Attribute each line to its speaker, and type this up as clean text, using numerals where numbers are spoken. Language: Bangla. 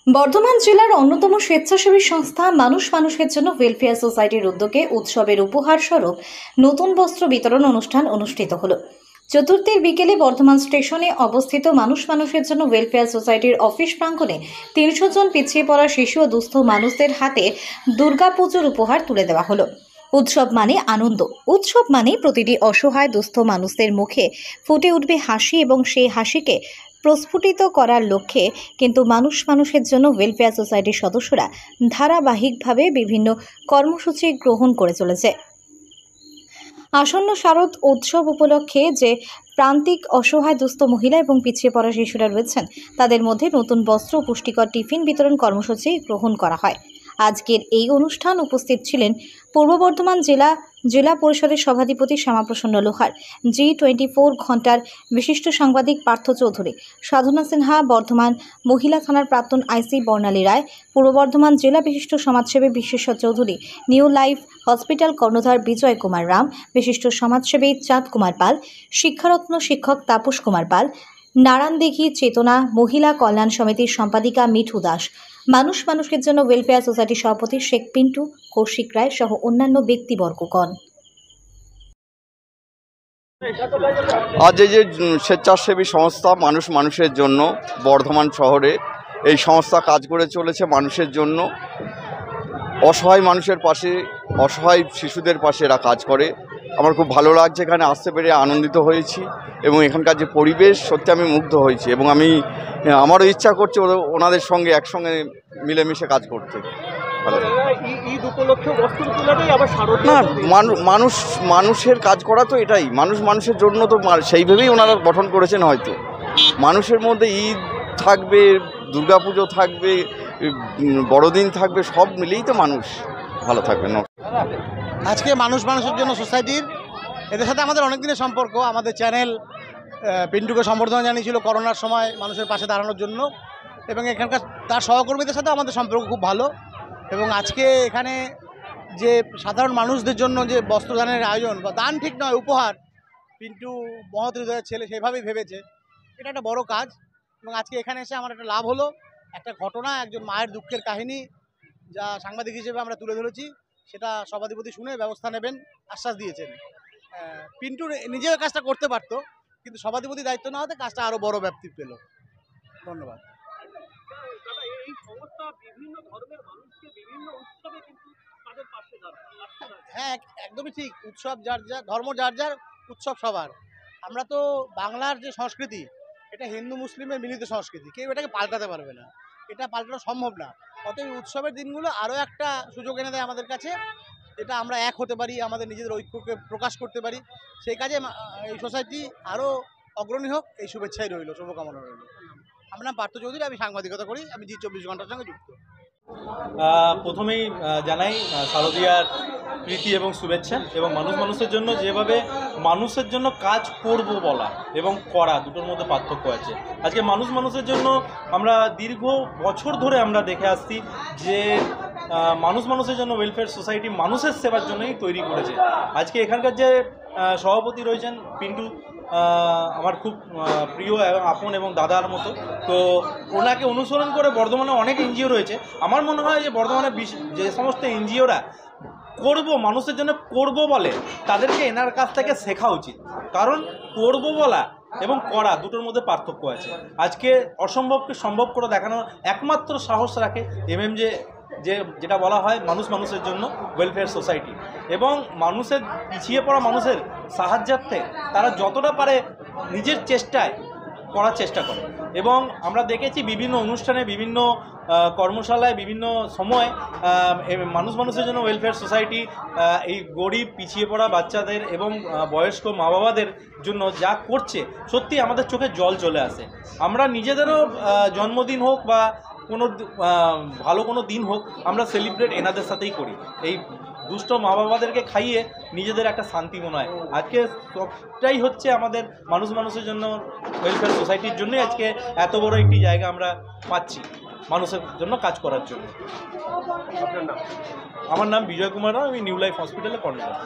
Speaker 1: বর্ধমান জেলার অন্যতম স্বেচ্ছাসেবী সংস্থা মানুষ মানুষের জন্য ওয়েলফেয়ার সোসাইটির উদ্যোগে উৎসবের উপহার স্বরূপ নতুন বস্ত্র বিতরণ অনুষ্ঠান অনুষ্ঠিত হলো। চতুর্থীর বিকেলে বর্ধমান স্টেশনে অবস্থিত মানুষ মানুষের জন্য ওয়েলফেয়ার সোসাইটির অফিস প্রাঙ্গণে ৩০০ জন পিছিয়ে পড়া শিশু ও দুস্থ মানুষদের হাতে দুর্গাপুজোর উপহার তুলে দেওয়া হলো। উৎসব মানে আনন্দ, উৎসব মানে প্রতিটি অসহায় দুস্থ মানুষদের মুখে ফুটে উঠবে হাসি এবং সেই হাসিকে প্রস্ফুটিত করার লক্ষ্যে কিন্তু মানুষ মানুষের জন্য ওয়েলফেয়ার সোসাইটির সদস্যরা ধারাবাহিকভাবে বিভিন্ন কর্মসূচি গ্রহণ করে চলেছে। আসন্ন শারদ উৎসব উপলক্ষে যে প্রান্তিক অসহায় দুস্থ মহিলা এবং পিছিয়ে পড়া শিশুরা রয়েছেন তাদের মধ্যে নতুন বস্ত্র ও পুষ্টিকর টিফিন বিতরণ কর্মসূচি গ্রহণ করা হয়। আজকের এই অনুষ্ঠান উপস্থিত ছিলেন পূর্ব বর্ধমান জেলা পরিষদের সভাধিপতি শ্যামাপ্রসন্ন লোহার, G24 ঘন্টার বিশিষ্ট সাংবাদিক পার্থ চৌধুরী, সাধনা সিনহা, বর্ধমান মহিলা থানার প্রাক্তন আইসি বর্ণালী রায়, পূর্ব বর্ধমান জেলা বিশিষ্ট সমাজসেবী Bishweshwar Chowdhury, new life hospital কর্ণধার বিজয় কুমার রাম, বিশিষ্ট সমাজসেবী চাঁদ কুমার পাল, শিক্ষারত্ন শিক্ষক তাপস কুমার পাল, নারায়ণদিঘি চেতনা মহিলা কল্যাণ সমিতির সম্পাদিকা মিঠু দাস, মানুষ মানুষের জন্য ওয়েলফেয়ার সোসাইটির সভাপতি শেখ পিন্টু, কৌশিক রায় সহ অন্যান্য ব্যক্তিবর্গগণ।
Speaker 2: আজ এই যে স্বেচ্ছাসেবী সংস্থা মানুষ মানুষের জন্য বর্ধমান শহরে এই সংস্থা কাজ করে চলেছে মানুষের জন্য, অসহায় মানুষের পাশে, অসহায় শিশুদের পাশে এরা কাজ করে। আমার খুব ভালো লাগছে, এখানে আসতে পেরে আনন্দিত হয়েছি এবং এখানকার যে পরিবেশ সত্যি আমি মুগ্ধ হয়েছি এবং আমারও ইচ্ছা করছে ওনাদের সঙ্গে একসঙ্গে মিলেমিশে কাজ করতে। না, মানুষের কাজ করা তো এটাই, মানুষের জন্য তো সেইভাবেই ওনারা গঠন করেছেন। হয়তো মানুষের মধ্যে ঈদ থাকবে, দুর্গাপুজো থাকবে, বড়দিন থাকবে, সব মিলেই তো মানুষ ভালো থাকবে।
Speaker 3: আজকে মানুষ মানুষের জন্য সোসাইটির এদের সাথে আমাদের অনেক দিনের সম্পর্ক। আমাদের চ্যানেল পিন্টুকে সম্বর্ধনা জানিয়েছিল করোনার সময় মানুষের পাশে দাঁড়ানোর জন্য, এবং এখানকার তার সহকর্মীদের সাথে আমাদের সম্পর্ক খুব ভালো। এবং আজকে এখানে যে সাধারণ মানুষদের জন্য যে বস্ত্রদানের আয়োজন, বা দান ঠিক নয়, উপহার, পিন্টু মহৎ হৃদয়ের ছেলে সেভাবেই ভেবেছে, এটা একটা বড় কাজ। এবং আজকে এখানে এসে আমার একটা লাভ হলো, একটা ঘটনা, একজন মায়ের দুঃখের কাহিনী যা সাংবাদিক হিসেবে আমরা তুলে ধরেছি, সেটা সভাধিপতি শুনে ব্যবস্থা নেবেন আশ্বাস দিয়েছেন। পিন্টু নিজেও কাজটা করতে পারত, কিন্তু সভাধিপতি দায়িত্ব না হতে কাজটা আরও বড় ব্যাপ্তি পেল। ধন্যবাদ। হ্যাঁ, একদমই ঠিক। উৎসব যার যার, ধর্ম যার যার, উৎসব সবার। আমরা তো বাংলার যে সংস্কৃতি, এটা হিন্দু মুসলিমের মিলিত সংস্কৃতি, কেউ এটাকে পাল্টাতে পারবে না, এটা পাল্টানো সম্ভব না। অতএব উৎসবের দিনগুলো আরও একটা সুযোগ এনে দেয় আমাদের কাছে, এটা আমরা এক হতে পারি, আমাদের নিজেদের ঐক্যকে প্রকাশ করতে পারি। সেই কাজে এই সোসাইটি আরও অগ্রণী হোক, এই শুভেচ্ছাই রইল, শুভকামনা রইল। আমার নাম পার্থ চৌধুরী, আমি সাংবাদিকতা করি, আমি G24 ঘন্টার সঙ্গে যুক্ত।
Speaker 4: প্রথমেই জানাই শারদীয়ার প্রীতি এবং শুভেচ্ছা। এবং মানুষের জন্য যেভাবে মানুষের জন্য কাজ করব বলা এবং করা, দুটোর মধ্যে পার্থক্য আছে। আজকে মানুষের জন্য আমরা দীর্ঘ বছর ধরে আমরা দেখে আসছি যে মানুষের জন্য ওয়েলফেয়ার সোসাইটি মানুষের সেবার জন্যই তৈরি করেছে। আজকে এখানকার যে সভাপতি রয়েছেন পিন্টু, আমার খুব প্রিয় এবং আপন এবং দাদার মতো, তো ওনাকে অনুসরণ করে বর্ধমানে অনেক এনজিও রয়েছে। আমার মনে হয় যে বর্ধমানে যে সমস্ত এনজিওরা করব মানুষের জন্য করব বলে, তাদেরকে এনার কাছ থেকে শেখা উচিত। কারণ করব বলা এবং করা দুটোর মধ্যে পার্থক্য আছে। আজকে অসম্ভবকে সম্ভব করে দেখানোর একমাত্র সাহস রাখে যেটা বলা হয় মানুষের জন্য ওয়েলফেয়ার সোসাইটি। এবং মানুষের পিছিয়ে পড়া মানুষের সাহায্যার্থে তারা যতটা পারে নিজের চেষ্টায় করার চেষ্টা করে। এবং আমরা দেখেছি বিভিন্ন অনুষ্ঠানে, বিভিন্ন কর্মশালায়, বিভিন্ন সময় মানুষের জন্য ওয়েলফেয়ার সোসাইটি এই গরিব পিছিয়ে পড়া বাচ্চাদের এবং বয়স্ক মা বাবাদের জন্য যা করছে, সত্যি আমাদের চোখে জল চলে আসে। আমরা নিজেদেরও জন্মদিন হোক বা কোনো ভালো কোনো দিন হোক, আমরা সেলিব্রেট এনাদের সাথেই করি। এই দুষ্ট মা বাবাদেরকে খাইয়ে নিজেদের একটা শান্তি মনে হয়। আজকে সবটাই হচ্ছে আমাদের মানুষের জন্য ওয়েলফেয়ার সোসাইটির জন্যই আজকে এত বড় একটি জায়গা আমরা পাচ্ছি মানুষের জন্য কাজ করার জন্য। আমার নাম বিজয় কুমার রাও, আমি নিউ লাইফ হসপিটালে কর্মরত।